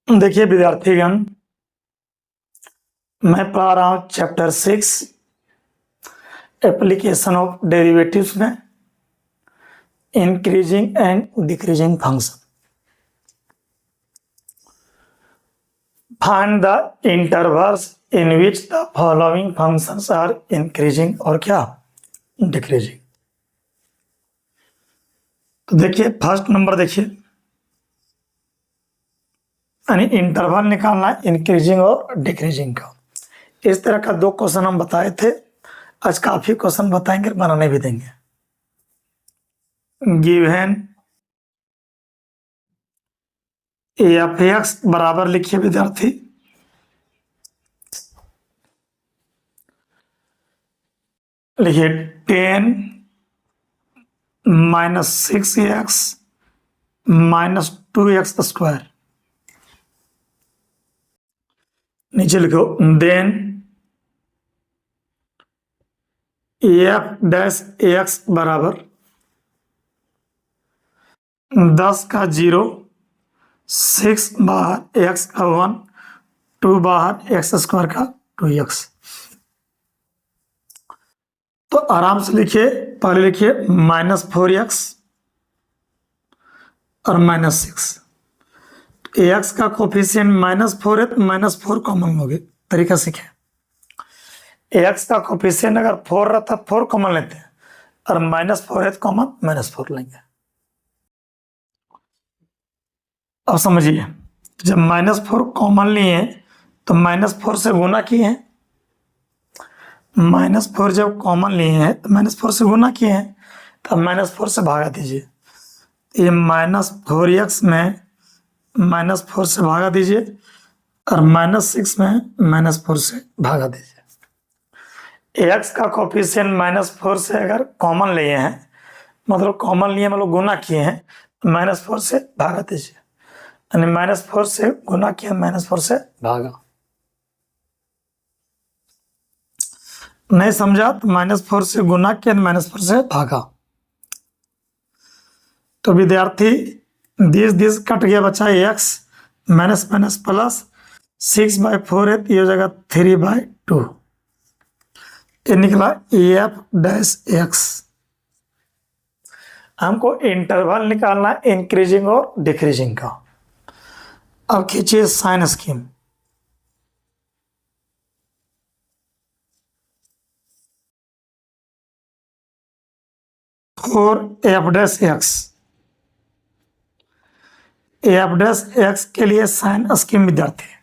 देखिए विद्यार्थीगण, मैं पढ़ा रहा हूं चैप्टर 6 एप्लीकेशन ऑफ डेरिवेटिव्स में increasing and decreasing function. Find the intervals in which the following functions are increasing और क्या डिक्रीजिंग। तो देखिए फर्स्ट नंबर देखिए, यानी इंटरवल निकालना इंक्रीजिंग और डिक्रीजिंग का। इस तरह का 2 क्वेश्चन हम बताए थे। आज काफी क्वेश्चन बताएंगे, बनाने भी देंगे। गिवन एफ एक्स बराबर लिखिए विद्यार्थी, लिखिए 10 minus 6x minus 2x square. नीचे लिखो देन एफ डैश एक्स बराबर 10 का 0, 6 बाहर x का 1, 2 बाहर x स्क्वायर का 2x। तो आराम से लिखिए, पहले लिखिए -4x और -6। एक्स का कोफिशिएंट -4 है तो -4 कॉमन लोगे, तरीका सीखे। एक्स का कोफिशिएंट अगर 4 रहता 4 कॉमन लेते हैं, और -4 है तो कॉमन -4 लेंगे। अब समझिए, जब -4 कॉमन लिए तो -4 से गुना किए हैं। -4 जब कॉमन लिए हैं तो -4 से गुना किए हैं, तो -4 से भागा दीजिए। ये -4x में -4 से भागा दीजिए, और -6 में -4 से भागा दीजिए। x का कोफिशिएंट -4 से अगर कॉमन लिए हैं, मतलब कॉमन लिए मतलब गुना किए हैं, तो -4 से भागा दीजिए। यानी -4 से गुना किया, -4 से भागा। नहीं समझा तो -4 से गुना किया, -4 से भागा। तो विद्यार्थी दिस कट गया, बचा x माइनस माइनस प्लस 6/4 है तो ये हो जाएगा 3/2। ये निकला एफ डैश एक्स। हमको इंटरवल निकालना इंक्रीजिंग और डिक्रीजिंग का। अब खींचिए sign scheme. For F dash X, F dash x के लिए साइन स्कीम विद्यार्थी,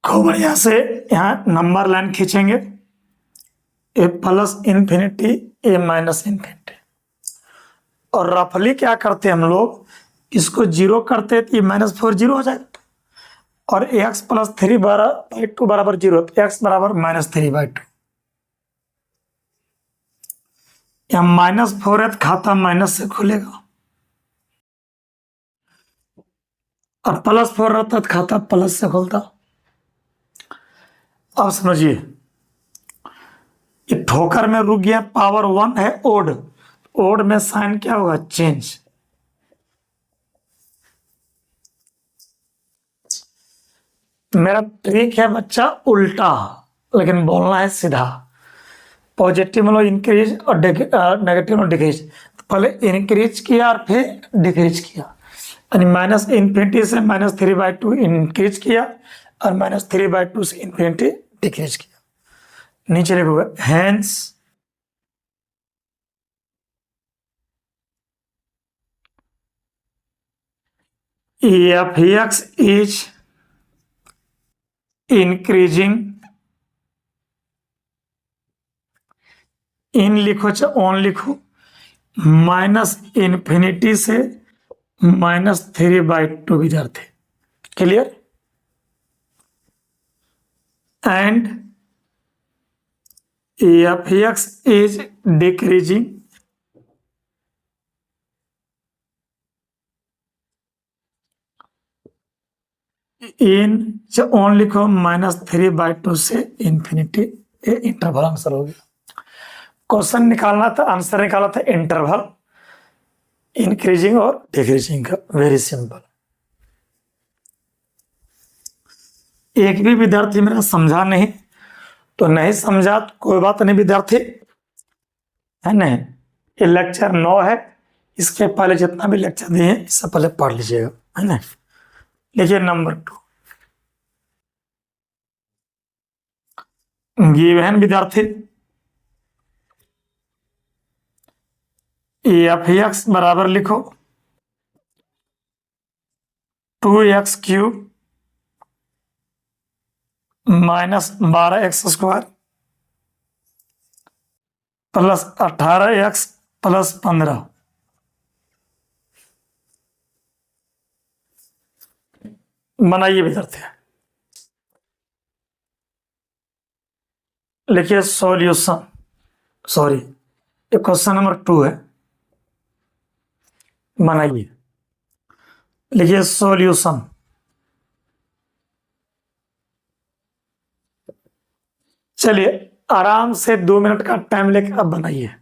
खूब बढ़िया से यहाँ नंबर लाइन खींचेंगे, ए प्लस इन्फिनिटी ए माइनस इन्फिनिटी। और रफली क्या करते हैं हम लोग, इसको 0 करते तो ये -4 0 हो जाएगा, और x प्लस 3/2 बराबर 0, तो x बराबर -3/2। यहाँ -4 है तो खाता माइनस से खुलेगा, और +4 रहता तो खाता प्लस से खुलता। अब समझिए, ये ठोकर में रुक गया, पावर 1 है ओड, ओड में साइन क्या होगा, चेंज। मेरा ट्रिक है बच्चा उल्टा, लेकिन बोलना है सीधा। पॉजिटिव मतलब इंक्रीज और नेगेटिव मतलब डिक्रीज। तो पहले इंक्रीज किया और फिर डिक्रीज किया, यानी -इन्फिनिटी से -3/2 इंक्रीज किया, और -3/2 से इन्फिनिटी डिक्रीज किया। नीचे लिखोगे hence f x is increasing in लिखो चाहे ऑन लिखो, -इन्फिनिटी से -3/2 विद्यार्थी, clear. And Fx is decreasing in on लिखो -3/2 से इन्फिनिटी। ये इंटरवल आंसर हो गया। क्वेश्चन निकालना था, आंसर निकाला था इंटरवल इंक्रीजिंग और डिक्रीजिंग का। Very simple. एक भी विद्यार्थी मेरा समझा नहीं तो नहीं समझा तो कोई बात नहीं विद्यार्थी, है नहीं। ये लेक्चर 9 है, इसके पहले जितना भी लेक्चर दिए हैं इससे पहले पढ़ लीजिएगा, है ना। लिखिए नंबर 2। गिवन विद्यार्थी Fx बराबर लिखो 2x³ -12x² plus 18x plus 15। बनाइए विद्यार्थी। लिखिए सॉल्यूशन, सॉरी ये क्वेश्चन नंबर 2 है। बनाइए, लिखिए सॉल्यूशन। चलिए आराम से 2 मिनट का टाइम लेकर अब बनाइए।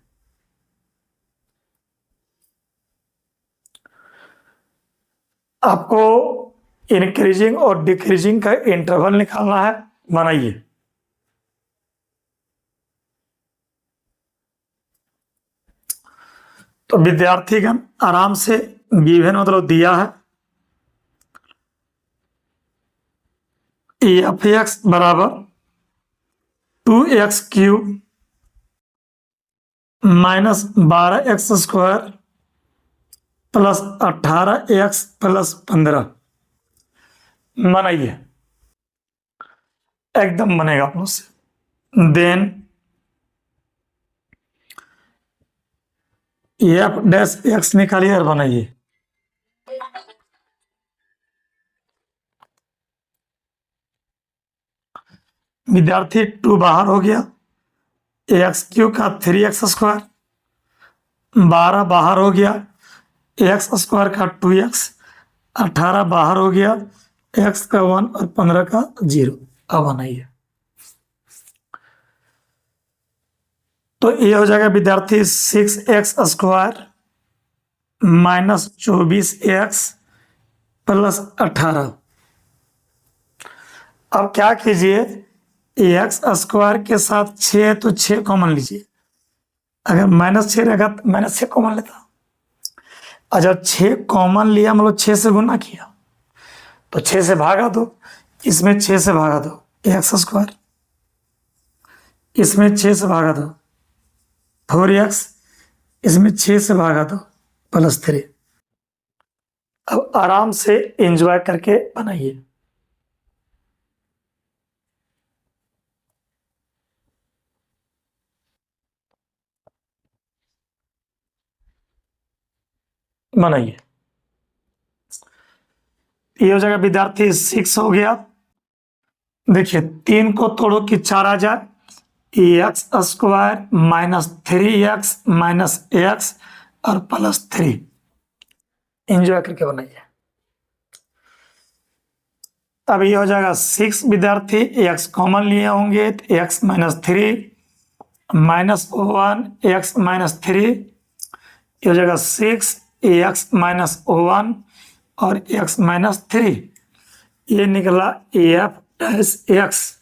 आपको इंक्रीजिंग और डिक्रीजिंग का इंटरवल निकालना है। बनाइए। तो विद्यार्थीगण आराम से, गिवन मतलब दिया है Fx बराबर 2x³ -12x² plus 18x plus 15। बनाइए, एकदम बनेगा अपनों से। देन F' निकालिए और बनाइए। विद्यार्थी 2 बाहर हो गया, x³ का 3x², 12 बाहर हो गया, x² का 2x, 18 बाहर हो गया, x का 1 और 15 का 0। अब बनाइए। तो ये हो जाएगा विद्यार्थी 6x² -24x प्लस 18। अब क्या कीजिए, x² के साथ 6 है तो 6 कॉमन लीजिए। अगर -6 रहेगा तो -6 कॉमन लेता। और जब 6 कॉमन लिया मतलब 6 से गुना किया तो 6 से भागा दो, इसमें 6 से भागा दो x², इसमें 6 से भागा दो 4x, इसमें 6 से भागा दो +3। अब आराम से एंजॉय करके बनाइए। बनाइए। ये हो जाएगा विद्यार्थी 6 हो गया। देखिए 3 को तोड़ो कि 4 आ जाए, x² -3x -x और +3। एंजॉय करके बनाइए। अब ये हो जाएगा 6 विद्यार्थी, x कॉमन लिए होंगे तो x -3 -1 x -3, ये हो जाएगा 6 x -1 और x -3। ये निकला F'(x).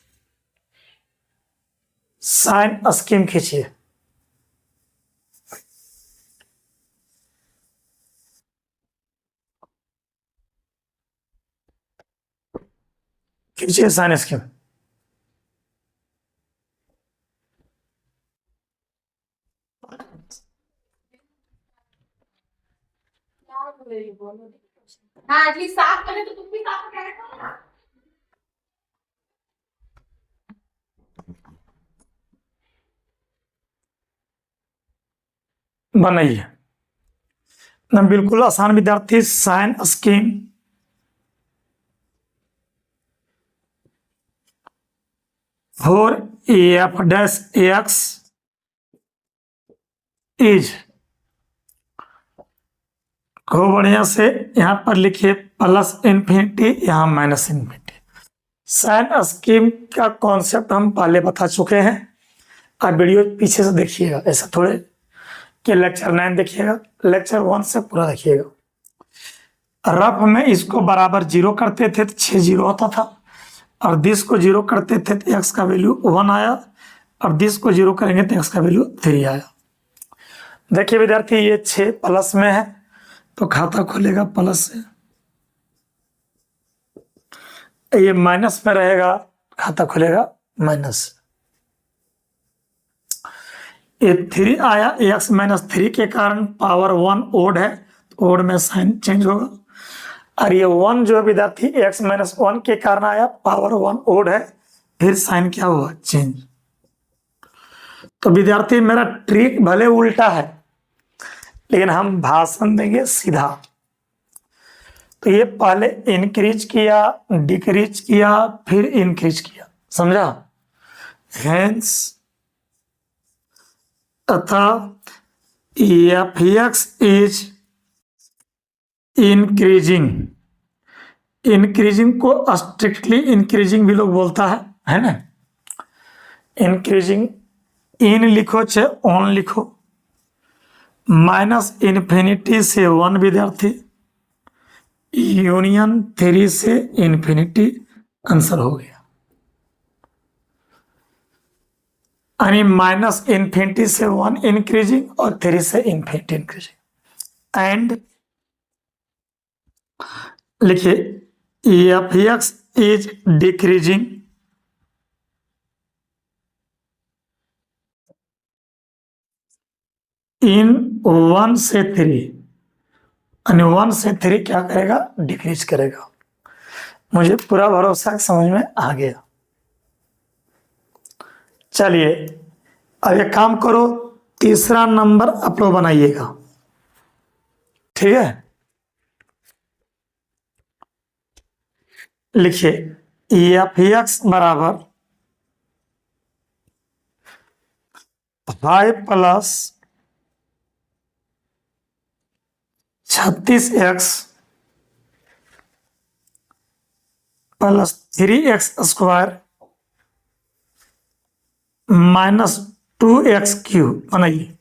साइन स्कीम खींचिए। खींचिए साइन स्कीम। हाँ एटलीस्ट साफ करे तो तुम भी साफ करो। बनाइए ना, बिल्कुल आसान विद्यार्थी। Sign scheme for f dash x is को बढ़िया से यहाँ पर लिखिए प्लस इन्फिनिटी, यहाँ माइनस इन्फिनिटी। साइन स्कीम का कॉन्सेप्ट हम पहले बता चुके हैं, आप वीडियो पीछे से देखिएगा, ऐसा थोड़े कि लेक्चर 9 देखिएगा, लेक्चर 1 से पूरा देखिएगा। रफ में इसको बराबर 0 करते थे तो 6 0 होता था, और दिस को 0 करते थे तो एक्स का वैल्यू 1 आया, और दिस को 0 करेंगे तो एक्स का वैल्यू 3 आया। देखिए विद्यार्थी, ये 6 प्लस में है तो खाता खुलेगा प्लस से, ये माइनस में रहेगा खाता खुलेगा माइनस से। ये 3 आया, एक्स माइनस 3 के कारण पावर 1 ओड है तो ओड में साइन चेंज होगा, और ये 1 जो है विद्यार्थी एक्स माइनस 1 के कारण आया, पावर 1 ओड है, फिर साइन क्या हुआ चेंज। तो विद्यार्थी मेरा ट्रिक भले उल्टा है लेकिन हम भाषण देंगे सीधा। तो ये पहले इंक्रीज किया, डिक्रीज किया, फिर इंक्रीज किया, समझा। हेंस अतः F x is increasing. Increasing को स्ट्रिक्टली इंक्रीजिंग भी लोग बोलता है ना। इंक्रीजिंग इन लिखो चाहे ऑन लिखो, माइनस इन्फिनिटी से 1 विद्यार्थी, यूनियन 3 से इन्फिनिटी, आंसर हो गया। यानी माइनस इन्फिनिटी से 1 इंक्रीजिंग और 3 से इन्फिनिटी इंक्रीजिंग। एंड लिखिए F x is decreasing in 1 से 3, यानी 1 से 3 क्या करेगा डिक्रीज करेगा। मुझे पूरा भरोसा है, समझ में आ गया। चलिए अब एक काम करो, तीसरा नंबर आप लोग बनाइएगा, ठीक है। लिखिए एफ एक्स बराबर 5 plus 36x plus 3x square minus 2x cube बनाइए।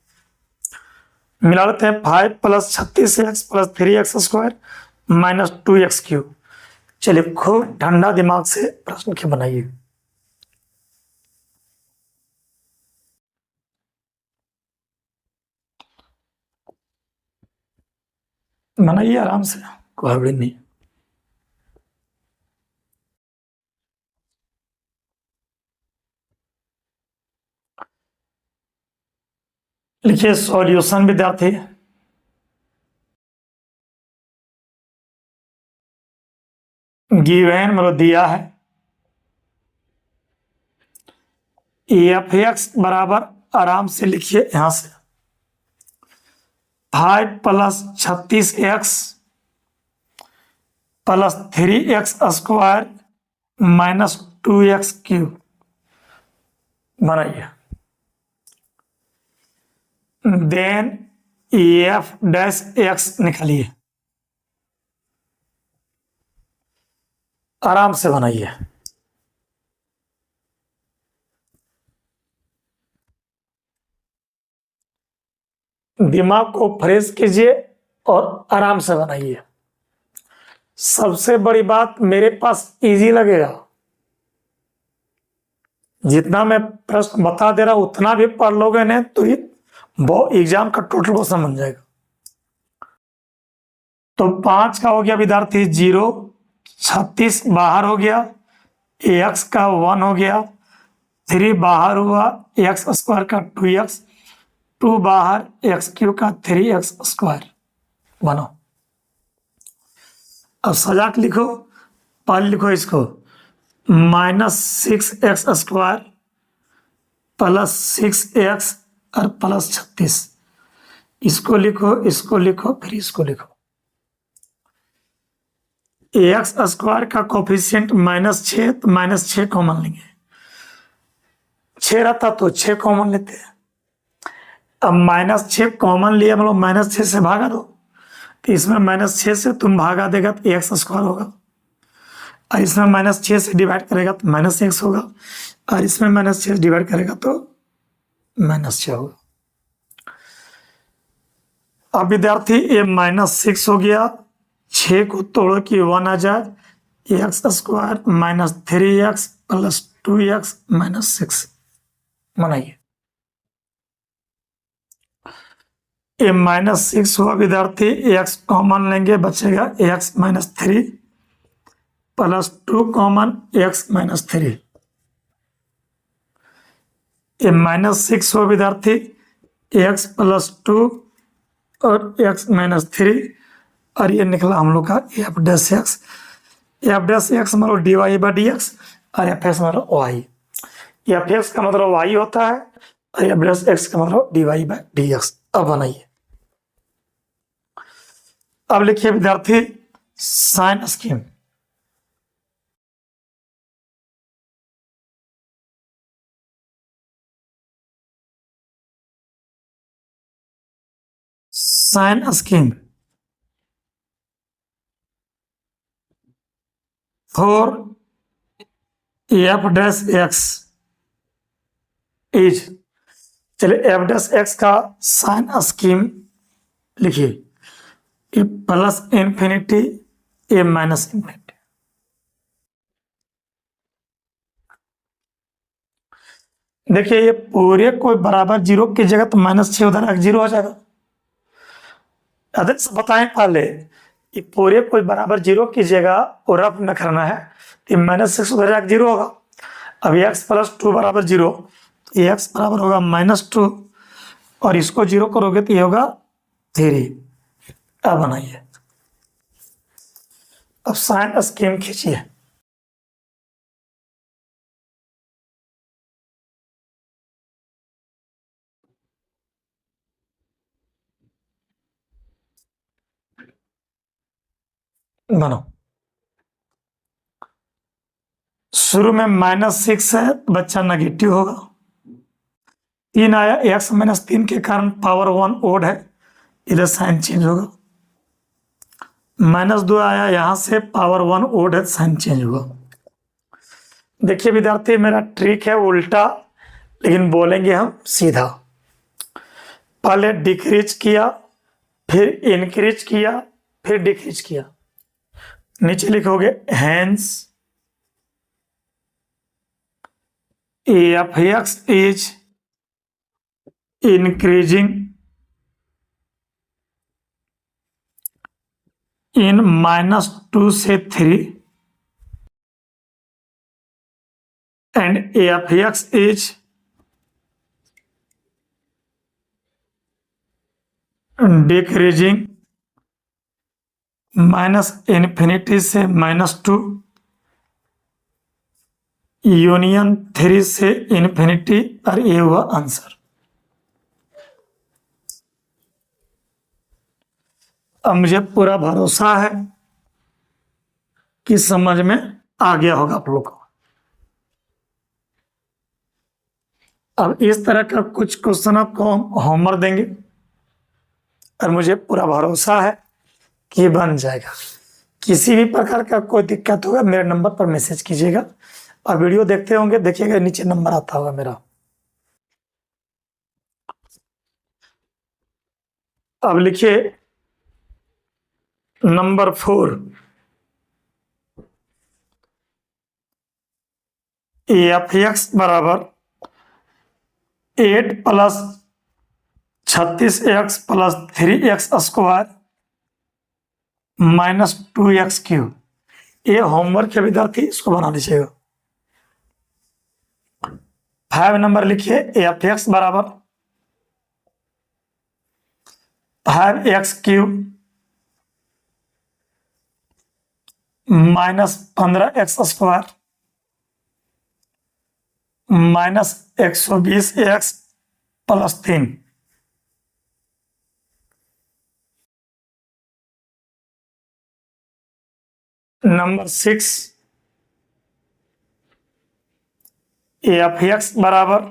मिला लेते हैं 5 plus 36x plus 3x square minus 2x cube. चलिए खूब ठंडा दिमाग से प्रश्न के बनाइए। बनाइए आराम से, कोई हड़बड़ी नहीं। लिखिए सॉल्यूशन विद्यार्थी, गिवन मतलब दिया है एफ एक्स बराबर, आराम से लिखिए यहां से 5 plus 36x plus 3x square minus 2x cube बनाइए। देन एफ डैश एक्स निकालिए, आराम से बनाइए। दिमाग को फ्रेश कीजिए और आराम से बनाइए। सबसे बड़ी बात, मेरे पास इजी लगेगा, जितना मैं प्रश्न बता दे रहा हूं उतना भी पढ़ लोगे ना तो ये बहुत एग्जाम का टोटल क्वेश्चन बन जाएगा। तो 5 का हो गया विद्यार्थी 0, 36 बाहर हो गया, एक्स का 1 हो गया, 3 बाहर हुआ, एक्स स्क्वायर का 2x, 2 बाहर, एक्स क्यूब का 3x स्क्वायर बनो। अब सजा के लिखो, पहले लिखो इसको minus 6x square plus 6x और प्लस 36, इसको लिखो, इसको लिखो, फिर इसको लिखो। एक्स स्क्वायर का कोफिशिएंट -6, तो -6 कॉमन लेंगे, 6 रहता तो 6 कॉमन लेते हैं। अब -6 कॉमन लिया, मतलब -6 से भागा दो, तो इसमें -6 से तुम भागा देगा तो x² होगा, और इसमें -6 से डिवाइड करेगा तो -x होगा, और इसमें -6 से डिवाइड करेगा तो -6 होगा। अब विद्यार्थी ये -6 हो गया, 6 को तोड़ो कि 1 आ जाए, x² -3x + 2x - 6 बनाइए। ये -6 हुआ विद्यार्थी, x कॉमन लेंगे बचेगा x - 3 + 2 कॉमन x - 3। ये -6 हुआ विद्यार्थी, x + 2 और x - 3, और ये निकला हम लोग का f'(x). f'(x) मतलब dy/dx, और f(x) मतलब y। f(x) का मतलब y होता है, और f'(x) का मतलब dy/dx। अब बनाइए। अब लिखिए विद्यार्थी sign scheme. Sign scheme for f'(x) is, चलिए f'(x) का साइन स्कीम लिखिए, ए +∞ ए -∞। देखिए ये पूरे कोई बराबर 0 की जगह तो -6 उधर 0 हो जाएगा। अधिक से बताएं पहले, ये पूरे कोई बराबर 0 की जगह और रफ में करना है, तो -6 उधर 0 होगा। अब x + 2 = 0, तो x बराबर होगा -2, और इसको 0 करोगे तो ये होगा 3। अब बनाइए। अब साइन स्कीम खींचिए। बनो। शुरू में -6 है, बच्चा नेगेटिव होगा। 3 आया, x - 3 के कारण पावर 1 ओड है, इधर साइन चेंज होगा। -2 आया, यहां से पावर 1 ओड है, साइन चेंज होगा। देखिए विद्यार्थी मेरा ट्रिक है उल्टा, लेकिन बोलेंगे हम सीधा। पहले डिक्रीज किया, फिर इंक्रीज किया, फिर डिक्रीज किया। नीचे लिखोगे हैंस f(x) इज इंक्रीजिंग इन -2 से 3, and f(x) is decreasing -∞ से -2 यूनियन 3 से इन्फिनिटी, और ये हुआ आंसर। अब मुझे पूरा भरोसा है कि समझ में आ गया होगा आप लोग को। अब इस तरह का कुछ क्वेश्चन आपको हम होमवर्क देंगे, और मुझे पूरा भरोसा है कि बन जाएगा। किसी भी प्रकार का कोई दिक्कत होगा मेरे नंबर पर मैसेज कीजिएगा, और वीडियो देखते होंगे, देखिएगा नीचे नंबर आता होगा मेरा। अब लिखिए नंबर 4, f(x) बराबर 8 + 36x + 3x² -2x³। ये होमवर्क है विद्यार्थी, इसको बना लीजिएगा। 5 नंबर लिखिए, f(x) बराबर 5x³ -15x² -120x + 3। Number 6, F x बराबर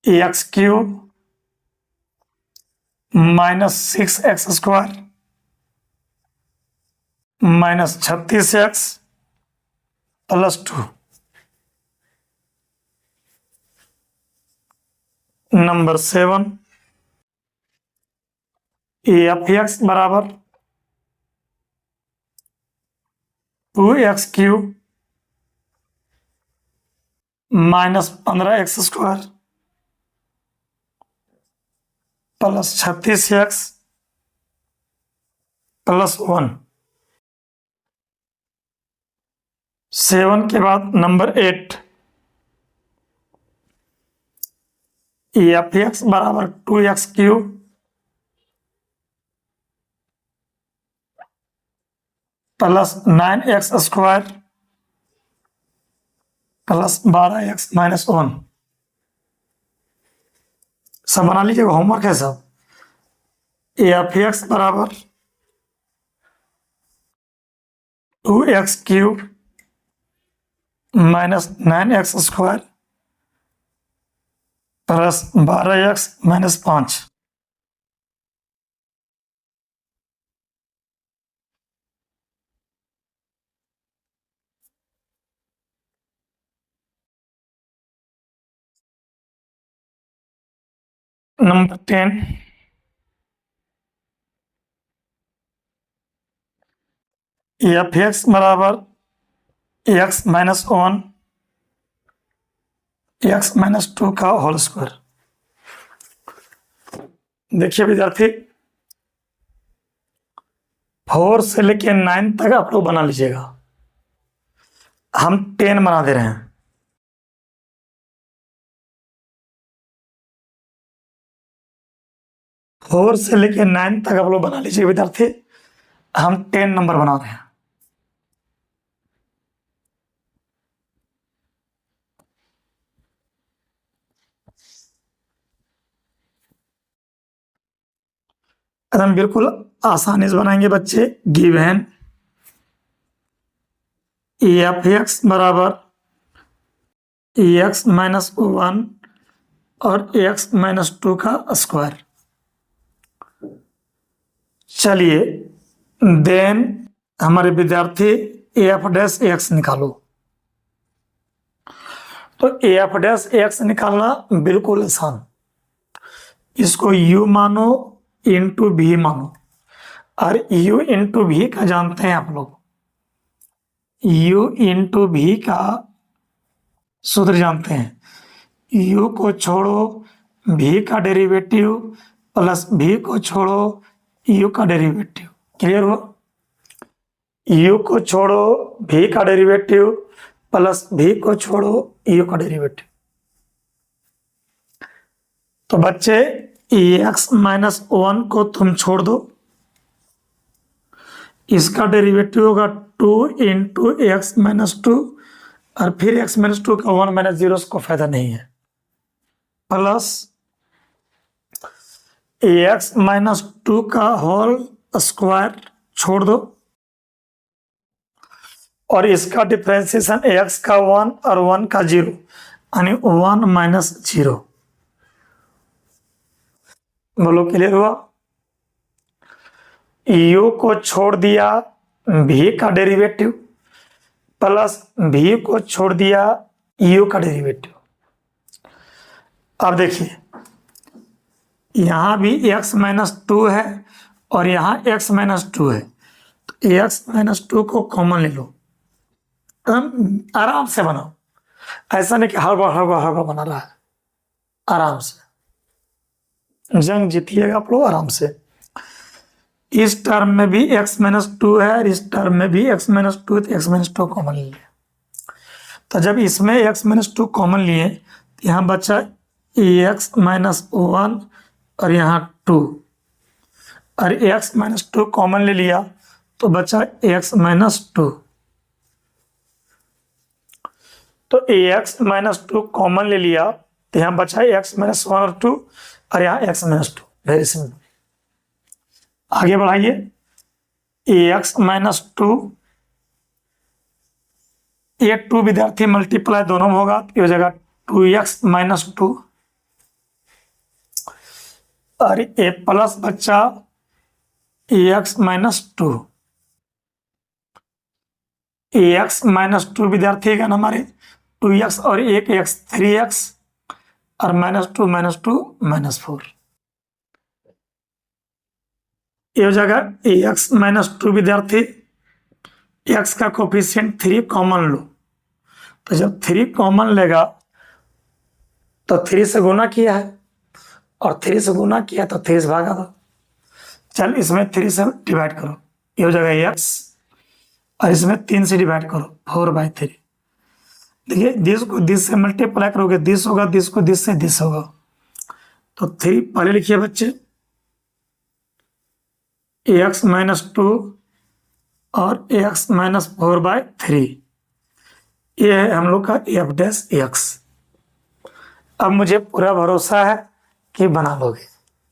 X cube minus 6x² minus 36x plus 2। Number 7 F x बराबर 2x³ minus 15x² plus 36x plus 1। 7 के बाद नंबर 8 एफ एक्स बराबर 2x³ plus 9x² plus 12x minus 1। सब बना लीजिएगा, homework है सब। एफ एक्स बराबर 2x³ minus 9x² plus 12x minus 5। Number 10 F x बराबर x माइनस 1 x माइनस 2 का होल स्क्वायर। देखिए विद्यार्थी, 4 से लेके 9 तक आप लोग बना लीजिएगा, हम 10 बना दे रहे हैं। फोर से लेके 9 तक आप लोग बना लीजिए विद्यार्थी, हम 10 नंबर बना रहे हैं। हम बिल्कुल आसानी से बनाएंगे बच्चे। गिवन एफ एक्स बराबर एक्स माइनस 1 और एक्स माइनस 2 का स्क्वायर। चलिए देन हमारे विद्यार्थी एफ डैश एक्स निकालो। तो एफ डैश एक्स निकालना बिल्कुल आसान। इसको u मानो इंटू भी मानो, और u इंटू भी का जानते हैं आप लोग, u इंटू भी का सूत्र जानते हैं। u को छोड़ो v का डेरिवेटिव प्लस v को छोड़ो u का डेरिवेटिव। क्लियर हो? u को छोड़ो v का डेरिवेटिव प्लस v को छोड़ो u का डेरिवेटिव। तो बच्चे x माइनस 1 को तुम छोड़ दो, इसका डेरिवेटिव होगा 2 इंटू एक्स माइनस 2, और फिर x माइनस 2 का 1 माइनस 0 को फायदा नहीं है, प्लस एक्स माइनस 2 का होल स्क्वायर छोड़ दो, और इसका डिफरेंशिएशन x का 1 और 1 का 0, यानी 1 माइनस 0। बोलो क्लियर हुआ? u को छोड़ दिया v का डेरिवेटिव प्लस v को छोड़ दिया u का डेरिवेटिव। अब देखिए यहां भी x माइनस 2 है और यहां x माइनस 2 है, तो x माइनस 2 को कॉमन ले लो। आराम से बनाओ, ऐसा नहीं कि हड़बड़ हड़बड़ हड़बड़ बना रहा है। आराम से जंग जीतिएगा आप लोग आराम से। इस टर्म में भी x माइनस 2 है और इस टर्म में भी x माइनस 2 है, तो x माइनस 2 कॉमन ले लिया। तो जब इसमें x माइनस 2 कॉमन लिए तो यहाँ बचा x माइनस 1 और यहाँ 2, और x माइनस 2 कॉमन ले लिया तो बचा x माइनस 2। तो x माइनस 2 कॉमन ले लिया तो यहाँ बचा x माइनस 1 और 2, और यहाँ x माइनस 2। Very simple. आगे बढ़ाइए। एक्स माइनस 2 ये 2 विद्यार्थी मल्टीप्लाई दोनों में होगा तो ये हो जाएगा 2x-2 और ये प्लस बच्चा x-2 x-2 विद्यार्थी का हमारे 2x और 1x 3x और -2 ये हो जाएगा x-2 विद्यार्थी x का कोफिशिएंट 3 कॉमन लो, तो जब 3 कॉमन लेगा तो 3 से गुना किया है और 3 से गुना किया तो 3 से भागा दो। चल इसमें 3 से डिवाइड करो, ये हो जाएगा x और इसमें 3 से डिवाइड करो 4/3। देखिए दिस को दिस से मल्टीप्लाई करोगे दिस होगा, दिस को दिस से दिस होगा, तो 3 पहले लिखिए बच्चे x-2 और x-4/3, ये है हम लोग का f'(x). अब मुझे पूरा भरोसा है कि बना लोगे,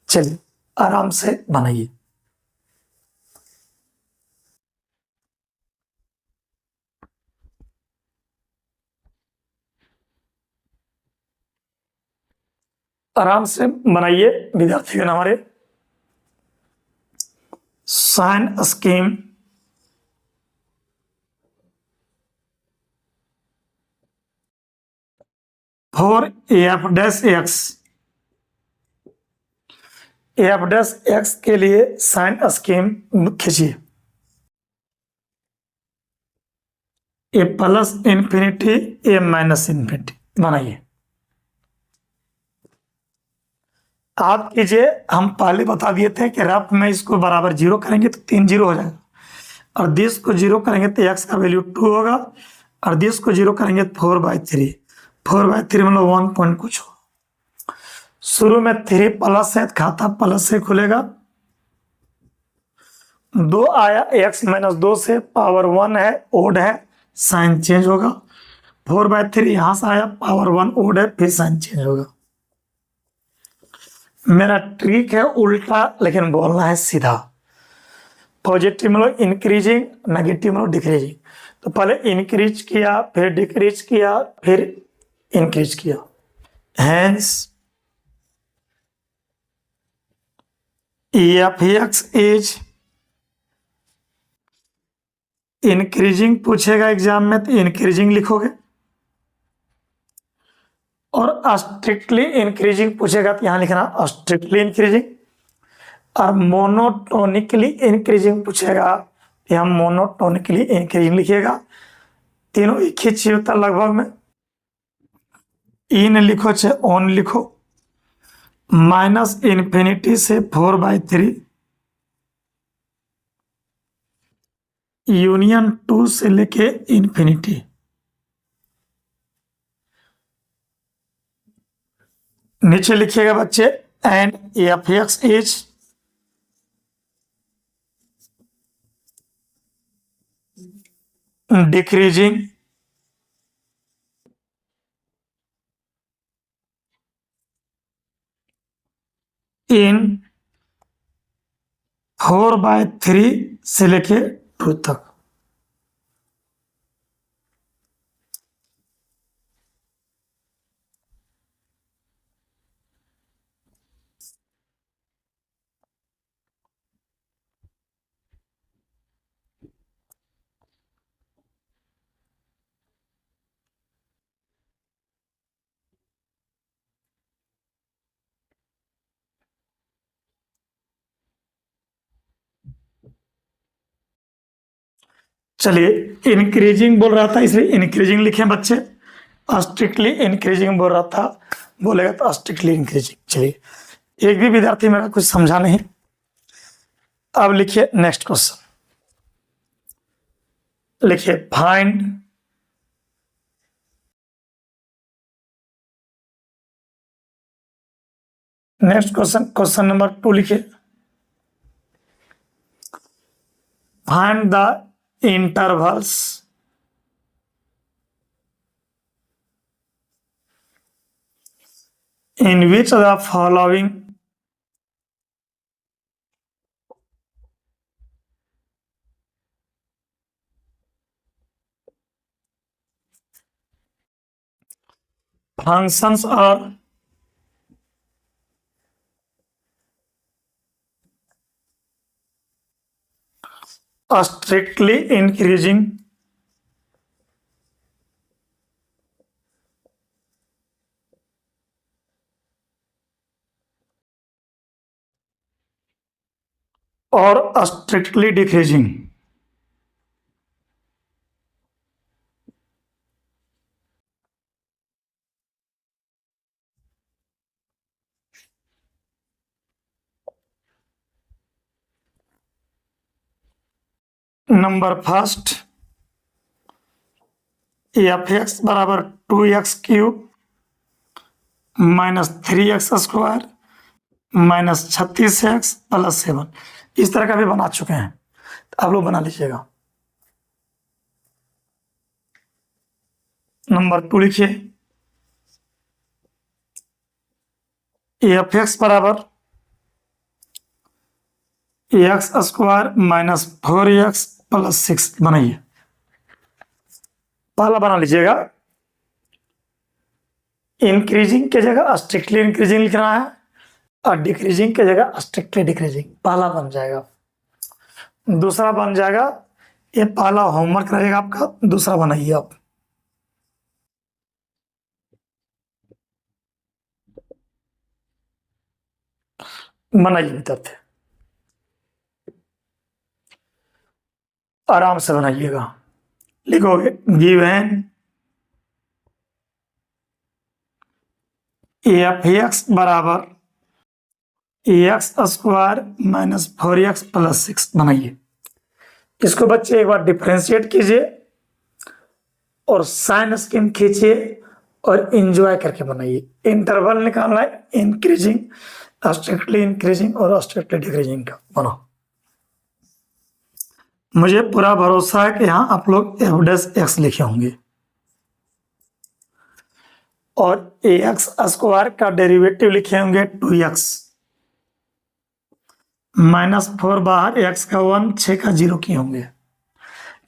चलिए आराम से बनाइए। आराम से बनाइए विद्यार्थीगण हमारे। साइन स्कीम फॉर f'(x) के लिए साइन स्कीम खींचिए। ए प्लस इंफिनिटी ए माइनस इंफिनिटी बनाइए। आप कीजिए, हम पहले बता दिए थे कि रफ में इसको बराबर 0 करेंगे तो 3 0 हो जाएगा, और दिस को 0 करेंगे तो x का वैल्यू 2 होगा, और दिस को 0 करेंगे तो 4/3 मतलब 1 पॉइंट कुछ हो। शुरू में 3 प्लस है, खाता प्लस से खुलेगा, 2 आया x-2 से, पावर 1 है, ओड है, साइन चेंज होगा। 4/3 यहां से आया, पावर 1 ओड है, फिर साइन चेंज होगा। मेरा ट्रिक है उल्टा, लेकिन बोलना है सीधा। पॉजिटिव मतलब इंक्रीजिंग, नेगेटिव मतलब डिक्रीजिंग। तो पहले इंक्रीज किया, फिर डिक्रीज किया, फिर इंक्रीज किया। हैंस f(x) इज इंक्रीजिंग पूछेगा एग्जाम में तो इंक्रीजिंग लिखोगे, और स्ट्रिक्टली इंक्रीजिंग पूछेगा तो यहां लिखना स्ट्रिक्टली इंक्रीजिंग, और मोनोटोनिकली इंक्रीजिंग पूछेगा यहाँ मोनोटोनिकली इंक्रीजिंग लिखिएगा। तीनों एक ही चीज होता लगभग में। इन लिखो चाहे ऑन लिखो, -इंफिनिटी से 4/3 यूनियन 2 से लेके इंफिनिटी। नीचे लिखिएगा बच्चे and f(x) is decreasing in 4/3 से लेके 2 तक। चलिए इंक्रीजिंग बोल रहा था इसलिए इंक्रीजिंग लिखे बच्चे, स्ट्रिक्टली इंक्रीजिंग बोल रहा था, बोलेगा तो स्ट्रिक्टली इंक्रीजिंग। चलिए एक भी विद्यार्थी मेरा कुछ समझा नहीं। अब लिखिए नेक्स्ट क्वेश्चन, लिखिए फाइंड नेक्स्ट क्वेश्चन नंबर 2 लिखिए, find the intervals in which the following functions are strictly increasing or strictly decreasing. Number first, F x बराबर 2x³ minus 3x square minus 36x plus 7, इस तरह का भी बना चुके हैं, तो आप लोग बना लीजिएगा। नंबर 2 लिखिए, एफ एक्स बराबर x square minus 4x plus 6 बनाइए। पहला बना लीजिएगा, इंक्रीजिंग की जगह स्ट्रिक्टली इंक्रीजिंग लिखना है और डिक्रीजिंग की जगह स्ट्रिक्टली डिक्रीजिंग, पहला बन जाएगा। दूसरा बन जाएगा, ये पहला होमवर्क रहेगा आपका, दूसरा बनाइए आप। बनाइए भीतर थे, आराम से बनाइएगा। लिखोगे गिवन एफ एक्स बराबर x square minus 4x plus 6 बनाइए। इसको बच्चे एक बार डिफरेंशिएट कीजिए और साइन स्कीम खींचिए और एंजॉय करके बनाइए। इंटरवल निकालना है, इंक्रीजिंग, स्ट्रिक्टली इंक्रीजिंग और स्ट्रिक्टली डिक्रीजिंग का बनाओ। मुझे पूरा भरोसा है कि यहां आप लोग f' लिखे होंगे और ax स्क्वायर का डेरिवेटिव लिखे होंगे 2x माइनस 4 बाहर, x का 1, 6 का 0 किए होंगे।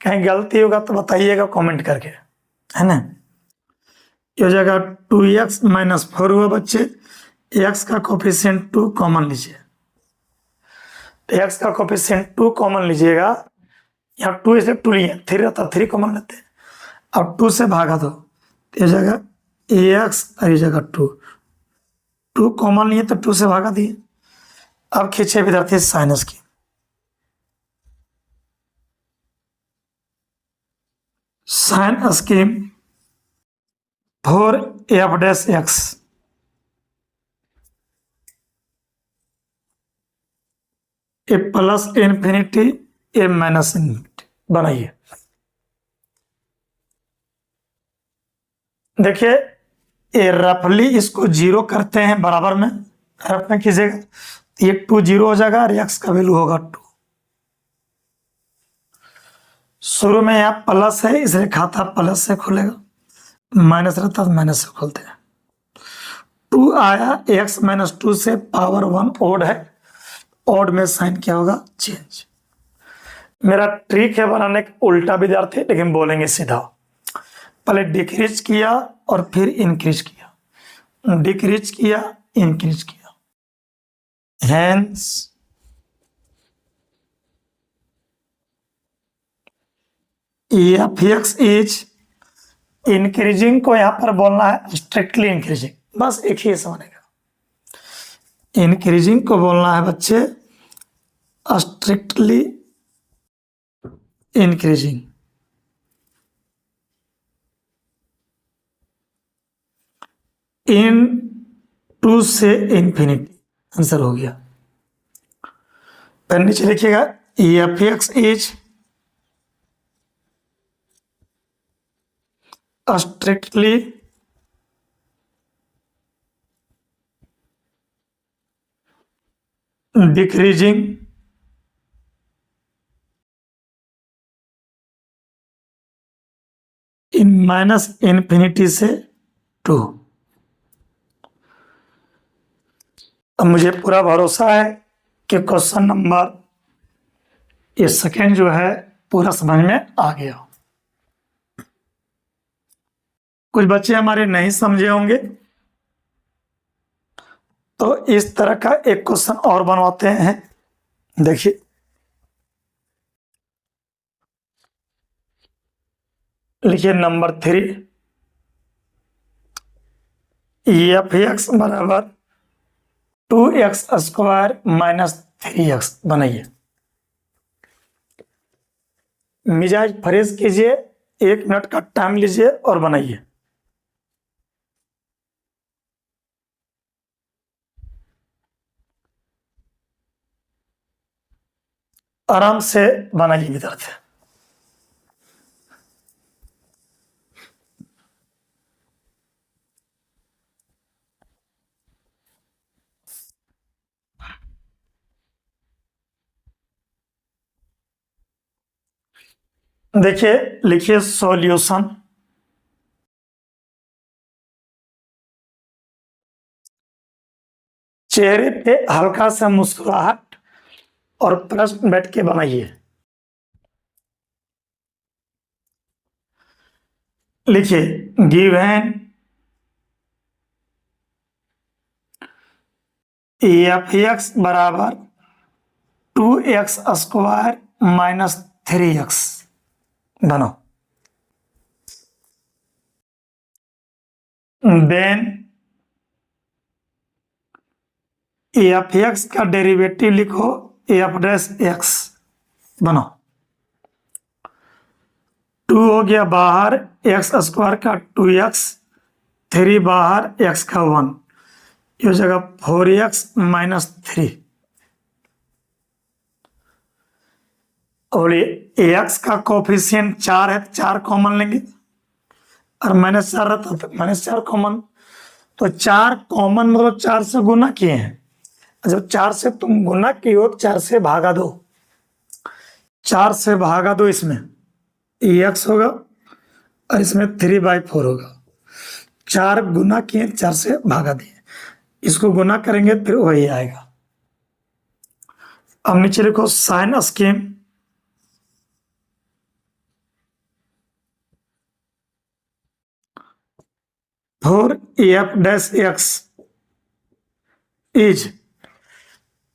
कहीं गलती होगा तो बताइएगा कमेंट करके, है ना। ये हो जाएगा 2x माइनस 4 हुआ बच्चे, x का कोफिशिएंट 2 कॉमन लीजिए, तो x का कोफिशिएंट 2 कॉमन लीजिएगा। यहाँ 2 से 2 लिए, 3 रहता 3 कॉमन लेते हैं। अब 2 से भागा दो, तो ये जगह ax और ये जगह 2 कॉमन लिए तो 2 से भागा दिए। अब खींचे विद्यार्थी साइनस की, साइन स्कीम 4f' ए प्लस इन्फिनिटी ए माइनस इन्फिनिटी बनाइए। देखिए ये रफली इसको 0 करते हैं बराबर में, रफ में कीजिएगा, ये 2 0 हो जाएगा और x का वैल्यू होगा 2। शुरू में यहाँ प्लस है इसलिए खाता प्लस से खुलेगा, माइनस रहता तो माइनस से खोलते हैं। 2 आया, x माइनस 2 से पावर 1 ओड है, ओड में साइन क्या होगा, चेंज। मेरा ट्रिक है बनाने का उल्टा विद्यार्थी, लेकिन बोलेंगे सीधा। पहले डिक्रीज किया और फिर इंक्रीज किया, डिक्रीज किया इंक्रीज किया। Hence F x is increasing को यहां पर बोलना है स्ट्रिक्टली इंक्रीजिंग, बस एक ही समझेगा। इंक्रीजिंग को बोलना है बच्चे स्ट्रिक्टली इंक्रीजिंग। इन 2 से इंफिनिटी, आंसर हो गया। फिर नीचे लिखिएगा F x is strictly decreasing in minus infinity से 2। अब मुझे पूरा भरोसा है कि क्वेश्चन नंबर ये सेकेंड जो है पूरा समझ में आ गया। कुछ बच्चे हमारे नहीं समझे होंगे, तो इस तरह का एक क्वेश्चन और बनवाते हैं। देखिए, लिखिए नंबर 3, एफ एक्स बराबर 2x² माइनस 3x बनाइए। मिजाज फ्रेश कीजिए, 1 मिनट का टाइम लीजिए और बनाइए। आराम से बनाइए विद्यार्थी। देखिए, लिखिए सॉल्यूशन। चेहरे पे हल्का सा मुस्कुराहट और प्रश्न बैठ के बनाइए। लिखिए, गिवन एफ एक्स बराबर 2x² माइनस 3x बनाओ। देन एफ एक्स का डेरिवेटिव लिखो, एफ डैश एक्स बनाओ। 2 हो गया बाहर, x² का 2x, 3 बाहर, x का 1, ये हो जाएगा 4x माइनस 3। और ये x का कोफिशियंट 4 है, 4 कॉमन लेंगे, और -4 रहता तो -4 कॉमन। तो 4 कॉमन मतलब 4 से गुना किए हैं। जब 4 से तुम गुना किए हो, 4 से भागा दो, 4 से भागा दो, इसमें x होगा और इसमें 3/4 होगा। 4 गुना किए, 4 से भागा दिए, इसको गुना करेंगे फिर वही आएगा। अब नीचे लिखो sign scheme. For F dash x is,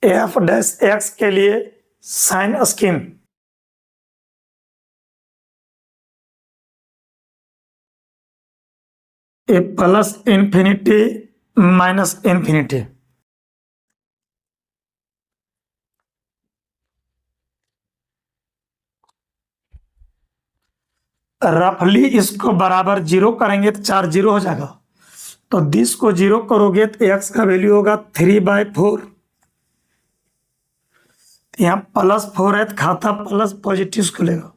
f dash x के लिए sign scheme a plus infinity minus infinity. रफली इसको बराबर 0 करेंगे तो 4 0 हो जाएगा। तो 10 को 0 करोगे तो x का वैल्यू होगा 3/4। यहाँ +4 है तो खाता प्लस पॉजिटिव खुलेगा।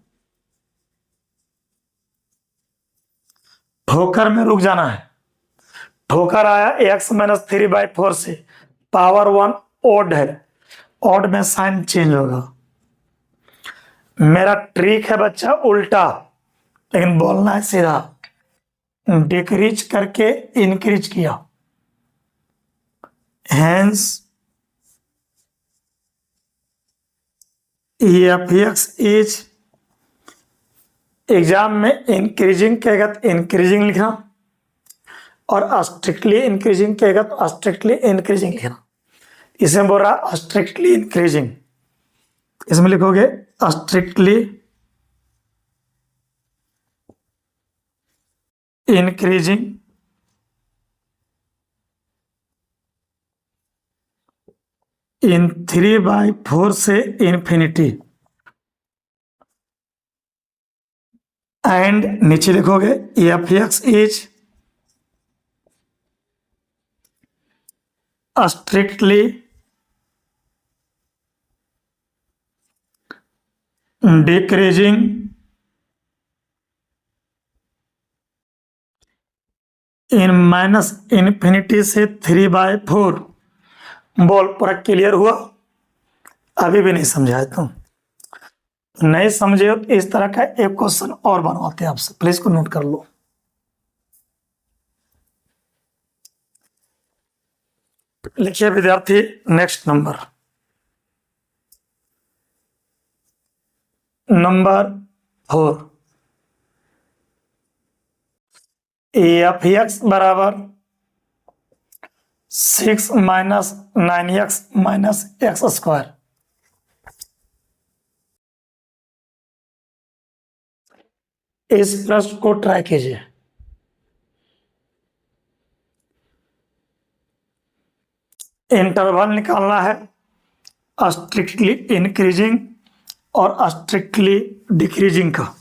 ठोकर में रुक जाना है। ठोकर आया x माइनस 3/4 से, पावर 1 ओड है, ओड में साइन चेंज होगा। मेरा ट्रिक है बच्चा उल्टा, लेकिन बोलना है सीधा। डिक्रीज करके इंक्रीज किया, hence f x is, exam में इंक्रीजिंग कहेगा तो इंक्रीजिंग लिखना, और स्ट्रिक्टली इंक्रीजिंग कहेगा तो स्ट्रिक्टली इंक्रीजिंग लिखना। इसमें बोल रहा स्ट्रिक्टली इंक्रीजिंग, इसमें लिखोगे स्ट्रिक्टली इंक्रीजिंग इन 3/4 से इंफिनिटी। एंड नीचे लिखोगे F x is strictly decreasing in minus infinity से 3/4। बोल पूरा क्लियर हुआ? अभी भी नहीं समझा है तुम? नहीं समझे हो तो इस तरह का एक क्वेश्चन और बनवाते हैं आपसे, प्लीज को नोट कर लो। लिखिए विद्यार्थी next number, number 4। F x बराबर 6 minus 9x minus x square. इस प्रश्न को ट्राई कीजिए। इंटरवल निकालना है स्ट्रिक्टली इंक्रीजिंग और स्ट्रिक्टली डिक्रीजिंग का।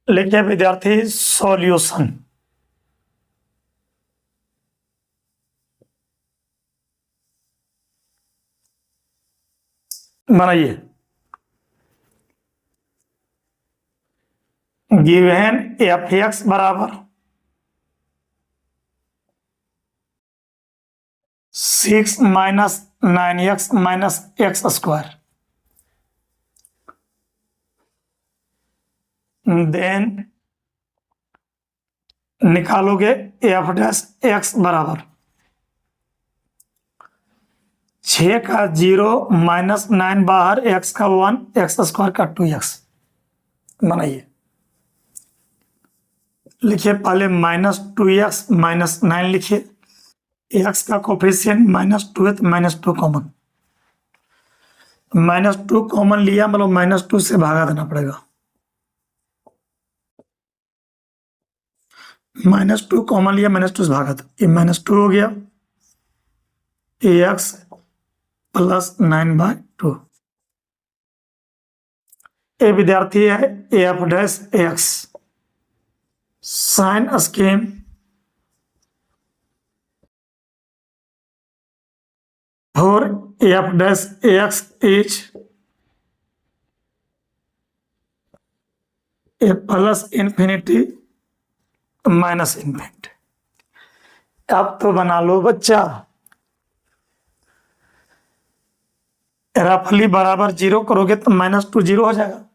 लिखिए विद्यार्थी सॉल्यूशन। बनाइए। गिवन एफ एक्स बराबर 6 minus 9x minus x square, then निकालोगे एफ डैश एक्स बराबर 6 का 0 माइनस 9 बाहर, x का 1 एक्स स्क्वायर का 2x। बनाइए। लिखिए पहले माइनस 2x माइनस 9 लिखिए, x का कोफिशिएंट -2 है तो -2 कॉमन, -2 कॉमन लिया मतलब -2 से भागा देना पड़ेगा। -2 कॉमन लिया, -2 से भागा दो, ये -2 हो गया, ax प्लस 9/2। ए विद्यार्थी है f dash x, sign scheme for f dash ax is a plus infinity minus infinity. अब तो बना लो बच्चा, रफली बराबर 0 करोगे तो -2 0 हो जाएगा।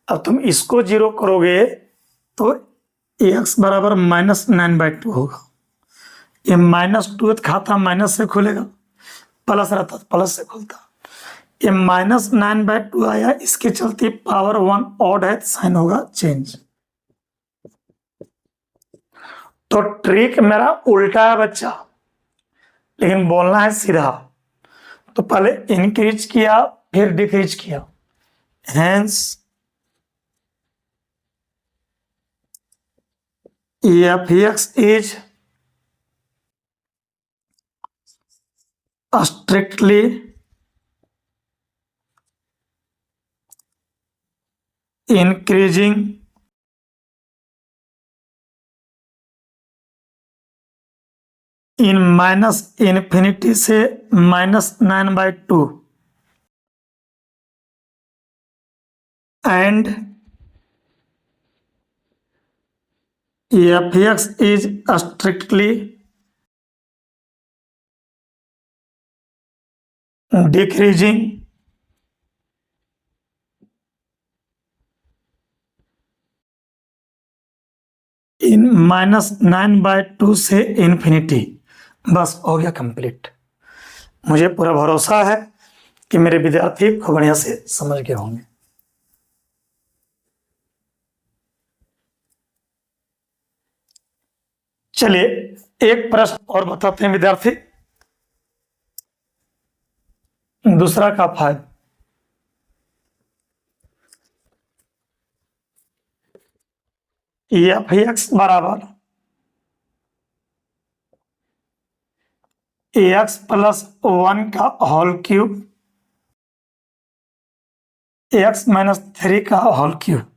अब तुम इसको 0 करोगे तो x बराबर -9/2 होगा। ये -2 खाता माइनस से खुलेगा, प्लस रहता तो प्लस से खुलता। ये -9/2 आया, इसके चलते पावर 1 ऑड है, साइन होगा चेंज। तो ट्रिक मेरा उल्टा है बच्चा, लेकिन बोलना है सीधा। तो पहले इंक्रीज किया फिर डिक्रीज किया, hence F x is strictly increasing in minus infinity से -9/2 and F x is strictly decreasing in -9/2 से इन्फिनिटी। बस हो गया कंप्लीट। मुझे पूरा भरोसा है कि मेरे विद्यार्थी को बढ़िया से समझ गए होंगे। चलिए एक प्रश्न और बताते हैं विद्यार्थी, दूसरा का 5। एफ एक्स बराबर एक्स प्लस 1 का होल क्यूब एक्स -3 का होल क्यूब।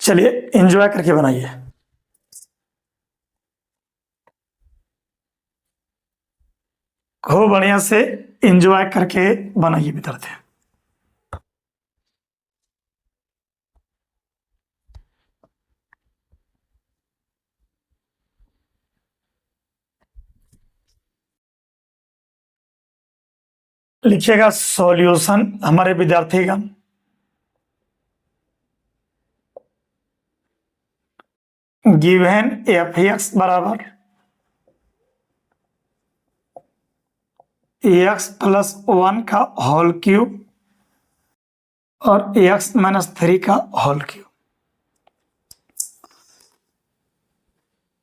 चलिए एंजॉय करके बनाइए। खूब बढ़िया से एंजॉय करके बनाइए विद्यार्थी। लिखिएगा सॉल्यूशन हमारे विद्यार्थीगण। गिवन एफ एक्स बराबर एक्स प्लस 1 का होल क्यूब और एक्स माइनस 3 का होल क्यूब।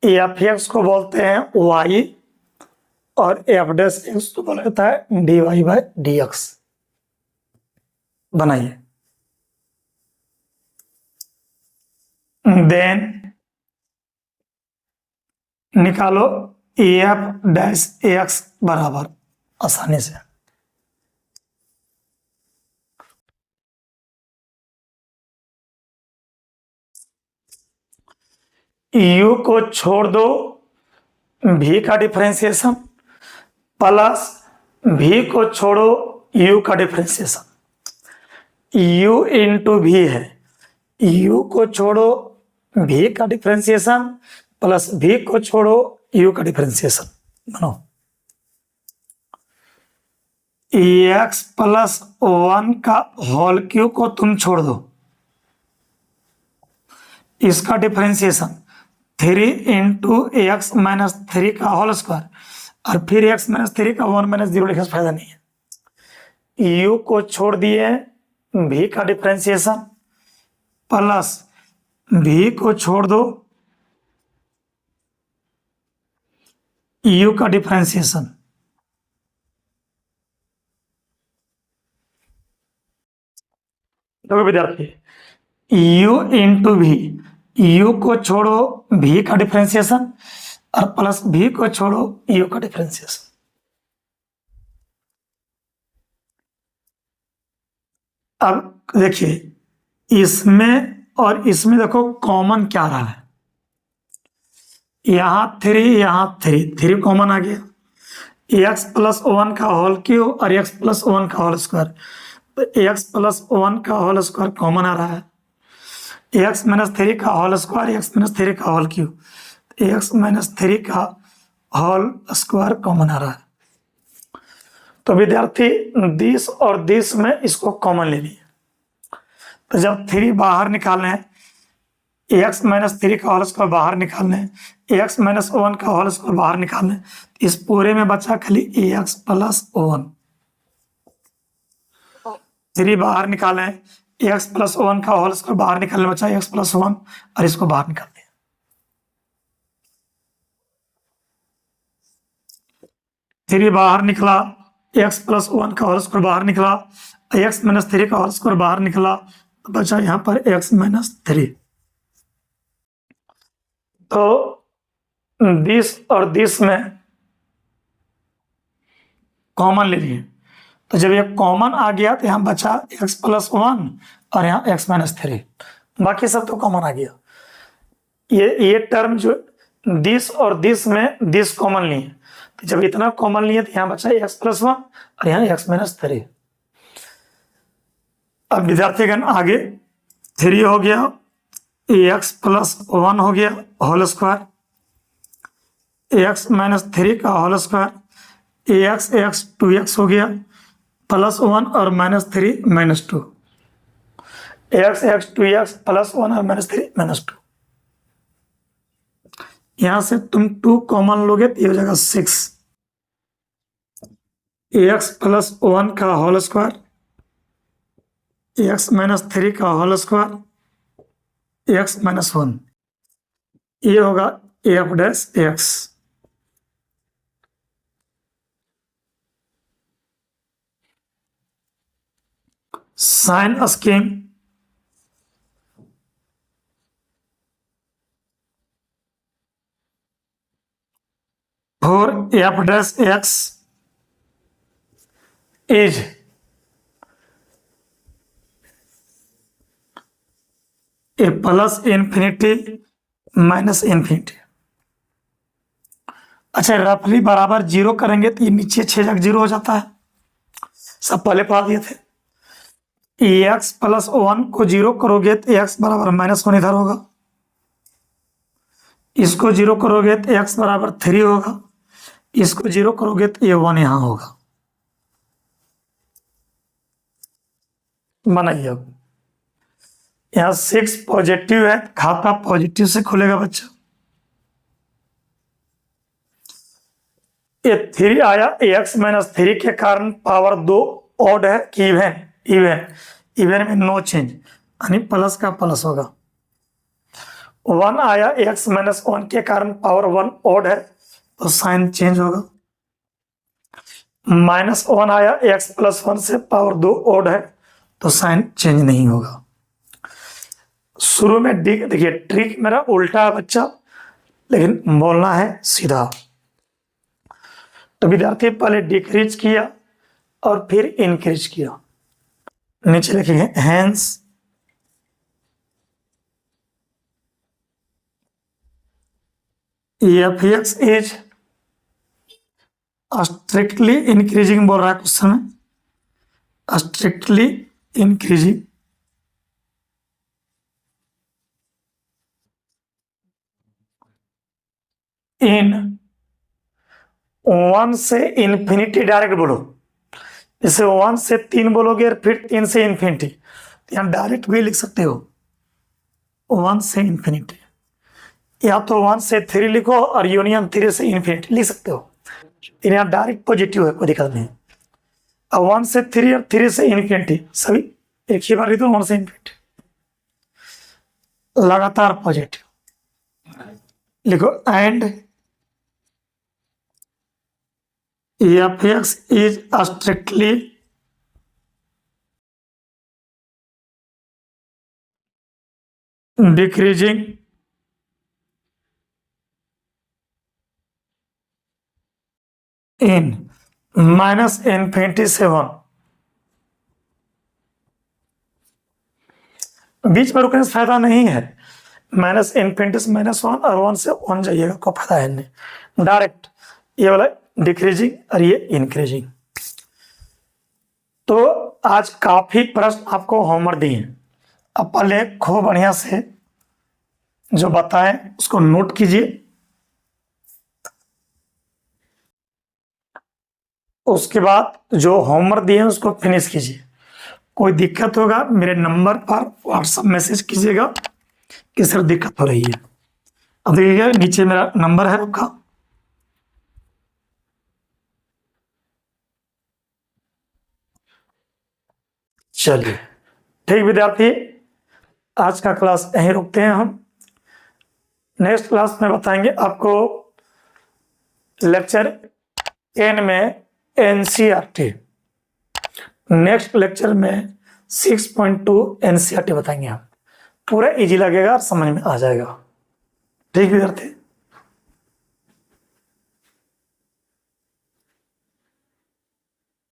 एफ एक्स को बोलते हैं वाई और एफ डैश एक्स को बोला जाता है d y by d x. बनाइए। देन निकालो एफ डैश एक्स बराबर आसानी से यू को छोड़ दो भी का डिफरेंशिएशन प्लस भी को छोड़ो यू का डिफरेंशिएशन। यू इंटू भी है, यू को छोड़ो भी का डिफरेंशिएशन प्लस भी को छोड़ो यू का डिफरेंशिएशन। बनो एक्स प्लस 1 का होल क्यूब को तुम छोड़ दो, इसका डिफरेंशिएशन 3 इंटू एक्स माइनस 3 का होल स्क्वायर और फिर एक्स माइनस 3 का 1 माइनस 0 लिखने से फायदा नहीं है। यू को छोड़ दिए भी का डिफरेंशिएशन प्लस भी को छोड़ दो यू का डिफरेंशिएशन। देखो विद्यार्थी, यू इंटू भी, यू को छोड़ो भी का डिफरेंशिएशन और प्लस भी को छोड़ो यू का डिफरेंशिएशन। अब देखिए इसमें और इसमें देखो कॉमन क्या रहा है, यहां 3 यहां 3 कॉमन आ गया। एक्स प्लस 1 का होल क्यूब और एक्स प्लस 1 का होल स्क्वायर, तो एक्स प्लस 1 का होल स्क्वायर कॉमन आ रहा है। एक्स माइनस 3 का होल स्क्वायर एक्स माइनस 3 का होल क्यूब, एक्स माइनस 3 का होल स्क्वायर कॉमन आ रहा है। तो विद्यार्थी दिस और दिस में इसको कॉमन ले लिए, तो जब 3 बाहर निकालने एक्स माइनस 3 का होल स्क्वायर बाहर निकालने, एक्स माइनस 1 का होल स्क्वायर बाहर निकालने, इस पूरे में बचा खाली एक्स प्लस 1। 3 बाहर निकालें, एक्स प्लस 1 का होल स्क्वायर बाहर निकालने बचा एक्स प्लस 1 और इसको बाहर निकाल दिया। 3 बाहर निकला, एक्स प्लस 1 का होल स्क्वायर बाहर निकला, एक्स माइनस 3 का होल स्क्वायर बाहर निकला, तो बचा यहां पर एक्स माइनस 3। तो दिस और दिस में कॉमन ले लिए, तो जब ये कॉमन आ गया तो यहां बचा एक्स प्लस 1 और यहां एक्स माइनस 3, बाकी सब तो कॉमन आ गया। ये टर्म जो दिस और दिस में दिस कॉमन लिए, तो जब इतना कॉमन लिए तो यहां बचा एक्स प्लस 1 और यहां एक्स माइनस 3। अब विद्यार्थीगण आगे 3 हो गया, एक्स प्लस 1 हो गया होल स्क्वायर, एक्स माइनस 3 का whole square, x x 2x हो गया प्लस 1 और minus 3 minus 2, x x 2x plus 1 और माइनस 3 माइनस 2। यहां से तुम 2 कॉमन लोगे तो ये हो जाएगा 6। एक्स प्लस 1 का होल स्क्वायर, एक्स माइनस 3 का होल स्क्वायर, एक्स माइनस 1, ये होगा f dash x. Sign scheme for F dash x is a plus infinity minus infinity. अच्छा रफली बराबर 0 करेंगे तो ये नीचे 6 जगह 0 हो जाता है, सब पहले पढ़ा दिए थे। एक्स प्लस 1 को 0 करोगे तो एक्स बराबर माइनस 1 इधर होगा, इसको 0 करोगे तो एक्स बराबर 3 होगा, इसको 0 करोगे तो ये 1 यहां होगा। बनाइए अब यहाँ 6 पॉजिटिव है, खाता पॉजिटिव से खुलेगा बच्चा। ये 3 आया, एक्स माइनस 3 के कारण पावर 2 ऑड है कि इवन? इवन। इवन में नो चेंज, यानी प्लस का प्लस होगा। 1 आया, एक्स माइनस 1 के कारण पावर 1 ऑड है तो साइन चेंज होगा। -1 आया, एक्स प्लस 1 से पावर 2 ऑड है तो साइन चेंज नहीं होगा। शुरू में देखिए ट्रिक मेरा उल्टा है बच्चा, लेकिन बोलना है सीधा। तो विद्यार्थी पहले डिक्रीज किया और फिर इंक्रीज किया। नीचे लिखेंगे hence F x is strictly increasing, बोल रहा है क्वेश्चन में, स्ट्रिक्टली इंक्रीजिंग इन 1 से इन्फिनिटी। डायरेक्ट बोलो, जैसे 1 से 3 बोलोगे और फिर 3 से इन्फिनिटी, तो यहाँ डायरेक्ट भी लिख सकते हो 1 से इन्फिनिटी, या तो 1 से 3 लिखो और यूनियन 3 से इन्फिनिटी लिख सकते हो। यहाँ डायरेक्ट पॉजिटिव है, कोई दिक्कत नहीं। अब 1 से 3 और 3 से इन्फिनिटी सभी एक ही बार लिख दो, 1 से इन्फिनिटी, लगातार पॉजिटिव लिखो। And F x is strictly decreasing in minus infinity से 1। बीच में रुकने से फायदा नहीं है, माइनस इन्फिनिटी से -1 और 1 से 1 जाइएगा, कोई फायदा है नहीं। डायरेक्ट ये वाला डिक्रीजिंग और ये इंक्रीजिंग। तो आज काफी प्रश्न आपको होमवर्क दिए हैं, अब पहले खूब बढ़िया से जो बताएं उसको नोट कीजिए, उसके बाद जो होमवर्क दिए हैं उसको फिनिश कीजिए। कोई दिक्कत होगा मेरे नंबर पर व्हाट्सएप मैसेज कीजिएगा कि सर दिक्कत हो रही है। अब देखिएगा नीचे मेरा नंबर है आपका, चलिए ठीक विद्यार्थी, आज का क्लास यहीं रुकते हैं हम। नेक्स्ट क्लास में बताएंगे आपको लेक्चर 10 में एनसीईआरटी, नेक्स्ट लेक्चर में 6.2 एनसीईआरटी बताएंगे हम। पूरा इजी लगेगा और समझ में आ जाएगा। ठीक विद्यार्थी।